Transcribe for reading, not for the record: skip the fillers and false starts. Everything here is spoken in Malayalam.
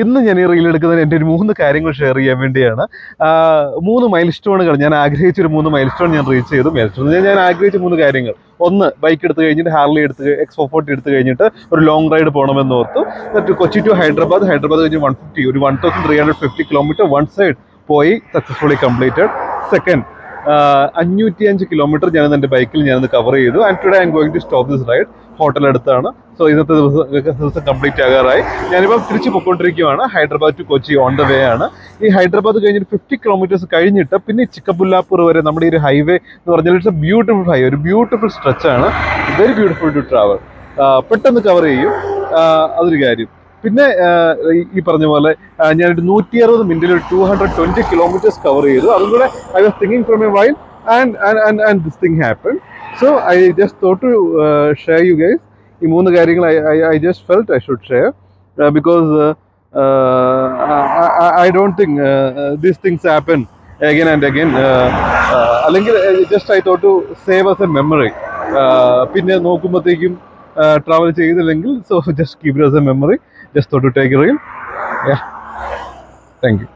ഇന്ന് ഞാൻ ഈ റീൽ എടുക്കുന്നത് എൻ്റെ ഒരു 3 കാര്യങ്ങൾ ഷെയർ ചെയ്യാൻ വേണ്ടിയാണ്. 3 മൈൽ സ്റ്റോണുകൾ, ഞാൻ ആഗ്രഹിച്ചൊരു 3 മൈൽ സ്റ്റോൺ ഞാൻ റീച്ച് ചെയ്തു. മൈൽ സ്റ്റോൺ ഞാൻ ആഗ്രഹിച്ച 3 കാര്യങ്ങൾ. ഒന്ന്, ബൈക്ക് എടുത്ത് കഴിഞ്ഞിട്ട് ഹാർലി എടുത്ത് X440 എടുത്ത് കഴിഞ്ഞിട്ട് ഒരു ലോങ് റൈഡ് പോകണമെന്ന് ഓർത്തു. എന്നിട്ട് കൊച്ചി ടു ഹൈദരാബാദ് കഴിഞ്ഞ് 150 ഒരു 1350 കിലോമീറ്റർ വൺ സൈഡ് പോയി സക്സസ്ഫുള്ളി കംപ്ലീറ്റഡ്. സെക്കൻഡ്, 505 കിലോമീറ്റർ ഞാൻ എൻ്റെ ബൈക്കിൽ ഞാനത് കവർ ചെയ്തു. And today I'm going to stop this ride. Hotel അടുത്താണ്. സോ ഇന്നത്തെ ദിവസം കംപ്ലീറ്റ് ആകാറായി. ഞാനിപ്പോൾ തിരിച്ചു പോയിക്കൊണ്ടിരിക്കുകയാണ്. Hyderabad to Kochi on the way ആണ്. ഈ ഹൈദരാബാദ് കഴിഞ്ഞിട്ട് 50 കിലോമീറ്റേഴ്സ് കഴിഞ്ഞിട്ട് പിന്നെ ചിക്കബുല്ലാപ്പൂർ വരെ നമ്മുടെ ഈ ഒരു ഹൈവേ എന്ന് പറഞ്ഞാൽ ഇറ്റ്സ് എ ബ്യൂട്ടിഫുൾ ഹൈവേ, ഒരു ബ്യൂട്ടിഫുൾ സ്ട്രെച്ച് ആണ്. Very beautiful to travel. പെട്ടെന്ന് കവർ ചെയ്യും, അതൊരു കാര്യം. പിന്നെ ഈ പറഞ്ഞ പോലെ ഞാനൊരു 160 മിനിറ്റിൽ 220 കിലോമീറ്റേഴ്സ് കവർ ചെയ്തു. അതും കൂടെ I was thinking from a while and this thing happen. So I just thought to share you guys. ഈ 3 കാര്യങ്ങൾ I just felt I should share because I don't think these things happen again and again. അല്ലെങ്കിൽ just I thought to save as a memory. പിന്നെ നോക്കുമ്പോഴത്തേക്കും ട്രാവൽ ചെയ്തില്ലെങ്കിൽ, so just keep it as a memory. Just thought to take a reel. Yeah. Thank you.